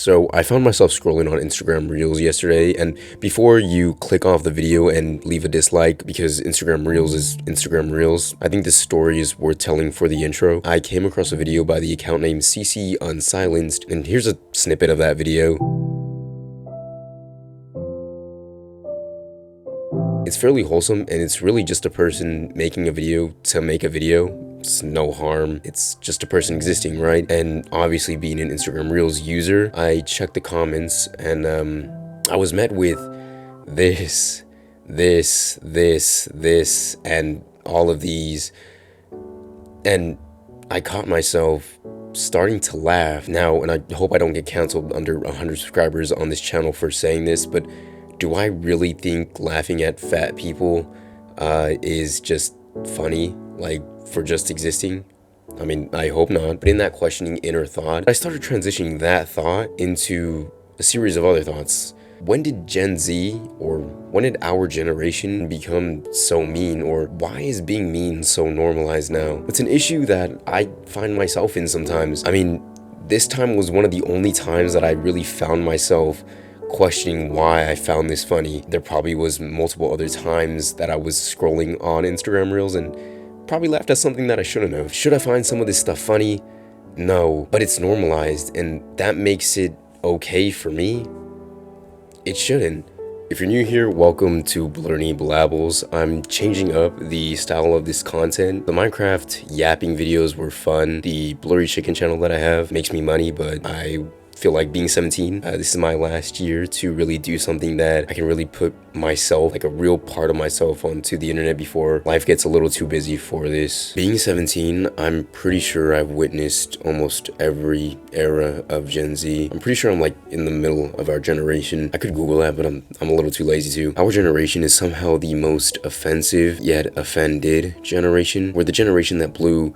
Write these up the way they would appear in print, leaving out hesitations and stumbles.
So I found myself scrolling on Instagram Reels yesterday, and before you click off the video and leave a dislike because Instagram Reels is Instagram Reels, I think this story is worth telling for the intro. I came across a video by the account named CC Unsilenced, and here's a snippet of that video. It's fairly wholesome, and it's really just a person making a video to make a video. It's no harm. It's just a person existing, right? And obviously being an Instagram Reels user, I checked the comments and I was met with this, and all of these. And I caught myself starting to laugh now, and I hope I don't get canceled under 100 subscribers on this channel for saying this, but do I really think laughing at fat people is just funny, like for just existing? I mean, I hope not. But in that questioning inner thought, I started transitioning that thought into a series of other thoughts. When did Gen Z, or when did our generation become so mean, or why is being mean so normalized now? It's an issue that I find myself in sometimes. I mean, this time was one of the only times that I really found myself questioning why I found this funny. There probably was multiple other times that I was scrolling on Instagram Reels and probably laughed at something that I shouldn't have. Should I find some of this stuff funny? No, but it's normalized, and that makes it okay for me. It shouldn't. If you're new here, welcome to Blurny Blabbles. I'm changing up the style of this content. The Minecraft yapping videos were fun. The Blurry Chicken channel that I have makes me money, but I feel like being 17, this is my last year to really do something that I can really put myself, like a real part of myself, onto the internet before life gets a little too busy for this. Being 17, I'm pretty sure I've witnessed almost every era of Gen Z. I'm pretty sure I'm like in the middle of our generation. I could Google that, but I'm a little too lazy to. Our generation is somehow the most offensive yet offended generation. We're the generation that blew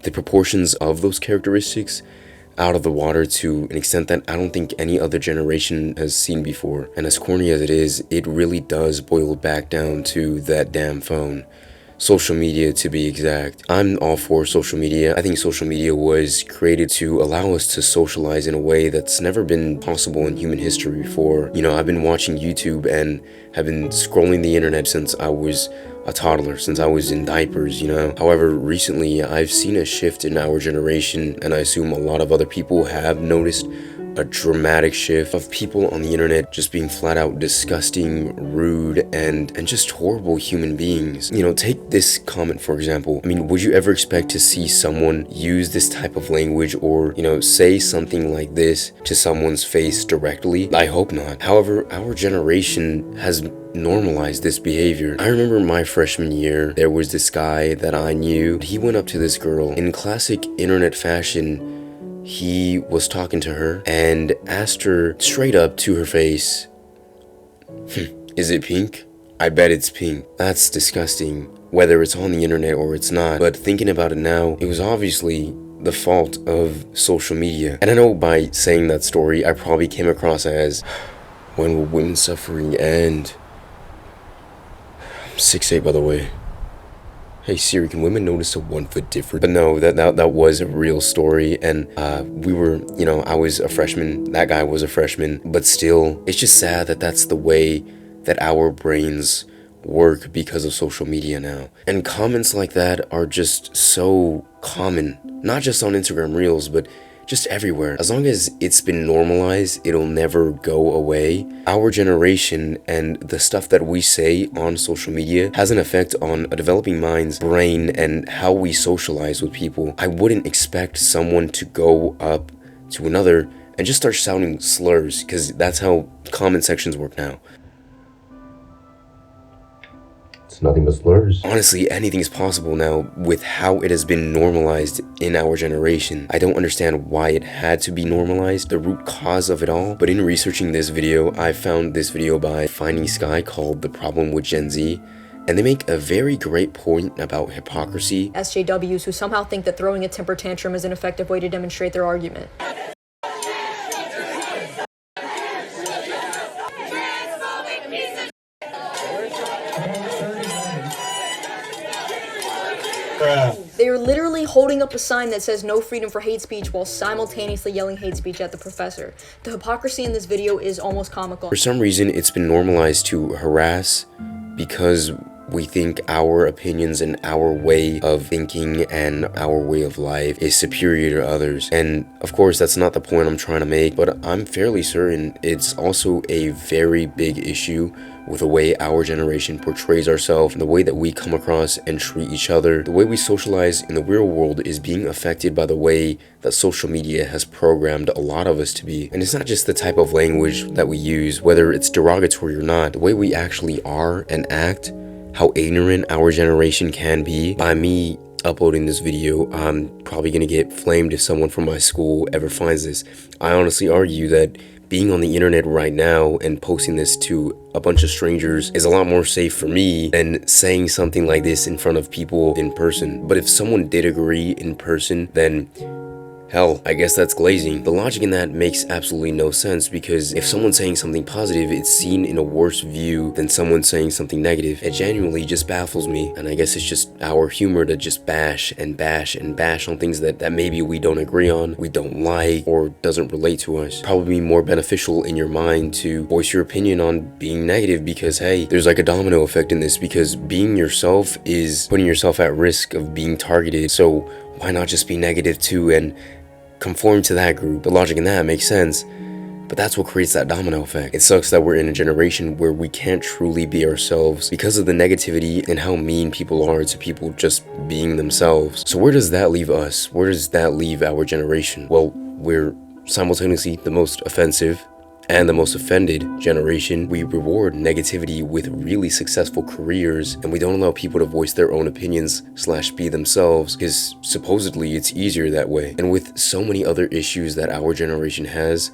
the proportions of those characteristics out of the water to an extent that I don't think any other generation has seen before. And as corny as it is, it really does boil back down to that damn phone. Social media, to be exact. I'm all for social media. I think social media was created to allow us to socialize in a way that's never been possible in human history before. You know, I've been watching YouTube and have been scrolling the internet since I was a toddler, since I was in diapers, you know. However, recently I've seen a shift in our generation, and I assume a lot of other people have noticed a dramatic shift of people on the internet just being flat out disgusting, rude, and just horrible human beings. You know, take this comment for example. I mean, would you ever expect to see someone use this type of language or, you know, say something like this to someone's face directly? I hope not. However, our generation has normalized this behavior. I remember my freshman year, there was this guy that I knew. He went up to this girl in classic internet fashion. He was talking to her and asked her straight up to her face, "Is it pink? I bet it's pink." That's disgusting, whether it's on the internet or it's not. But thinking about it now, it was obviously the fault of social media. And I know by saying that story, I probably came across as, when will women's suffering end? I'm 6'8", by the way. Hey Siri, can women notice a 1 foot difference? But no, that was a real story, and we were, you know, I was a freshman, that guy was a freshman, but still, it's just sad that that's the way that our brains work because of social media now. And comments like that are just so common, not just on Instagram Reels, but just everywhere. As long as it's been normalized, it'll never go away. Our generation and the stuff that we say on social media has an effect on a developing mind's brain and how we socialize with people. I wouldn't expect someone to go up to another and just start shouting slurs, because that's how comment sections work now. It's nothing but slurs. Honestly, anything is possible now with how it has been normalized in our generation. I don't understand why it had to be normalized, the root cause of it all. But in researching this video, I found this video by Finding Sky called "The Problem with Gen Z." And they make a very great point about hypocrisy. SJWs who somehow think that throwing a temper tantrum is an effective way to demonstrate their argument. They are literally holding up a sign that says no freedom for hate speech while simultaneously yelling hate speech at the professor. The hypocrisy in this video is almost comical. For some reason, it's been normalized to harass because we think our opinions and our way of thinking and our way of life is superior to others. And of course, that's not the point I'm trying to make, but I'm fairly certain it's also a very big issue with the way our generation portrays ourselves, the way that we come across and treat each other. The way we socialize in the real world is being affected by the way that social media has programmed a lot of us to be. And it's not just the type of language that we use, whether it's derogatory or not, the way we actually are and act, how ignorant our generation can be. By me uploading this video, I'm probably gonna get flamed if someone from my school ever finds this. I honestly argue that being on the internet right now and posting this to a bunch of strangers is a lot more safe for me than saying something like this in front of people in person. But if someone did agree in person, then hell, I guess that's glazing. The logic in that makes absolutely no sense, because if someone's saying something positive, it's seen in a worse view than someone saying something negative. It genuinely just baffles me, and I guess it's just our humor to just bash and bash and bash on things that maybe we don't agree on, we don't like, or doesn't relate to us. Probably more beneficial in your mind to voice your opinion on being negative, because hey, there's like a domino effect in this, because being yourself is putting yourself at risk of being targeted. So why not just be negative too and conform to that group? The logic in that makes sense, but that's what creates that domino effect. It sucks that we're in a generation where we can't truly be ourselves because of the negativity and how mean people are to people just being themselves. So where does that leave us? Where does that leave our generation? Well, we're simultaneously the most offensive and the most offended generation. We reward negativity with really successful careers, and we don't allow people to voice their own opinions / be themselves, because supposedly it's easier that way. And with so many other issues that our generation has,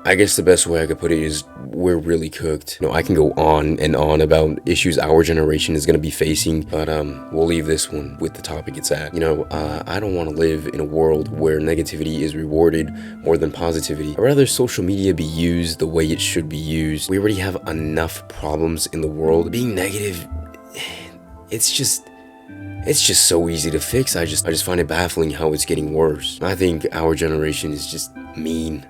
I guess the best way I could put it is we're really cooked. You know, I can go on and on about issues our generation is going to be facing, but we'll leave this one with the topic it's at. You know, I don't want to live in a world where negativity is rewarded more than positivity. I'd rather social media be used the way it should be used. We already have enough problems in the world. Being negative, it's just so easy to fix. I just find it baffling how it's getting worse. I think our generation is just mean.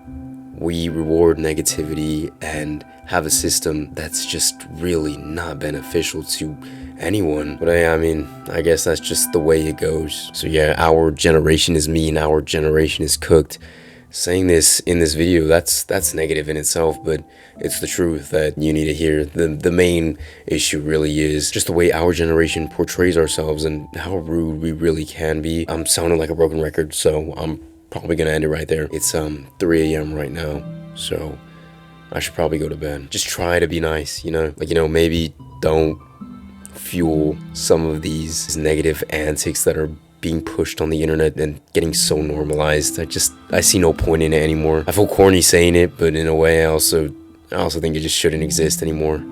We reward negativity and have a system that's just really not beneficial to anyone. But I mean, I guess that's just the way it goes. So yeah, our generation is mean, our generation is cooked. Saying this in this video, that's negative in itself, but it's the truth that you need to hear. The main issue really is just the way our generation portrays ourselves and how rude we really can be. I'm sounding like a broken record, so I'm probably gonna end it right there. It's 3 a.m. right now, so I should probably go to bed. Just try to be nice, you know? Like, you know, maybe don't fuel some of these negative antics that are being pushed on the internet and getting so normalized. I see no point in it anymore. I feel corny saying it, but in a way I also think it just shouldn't exist anymore.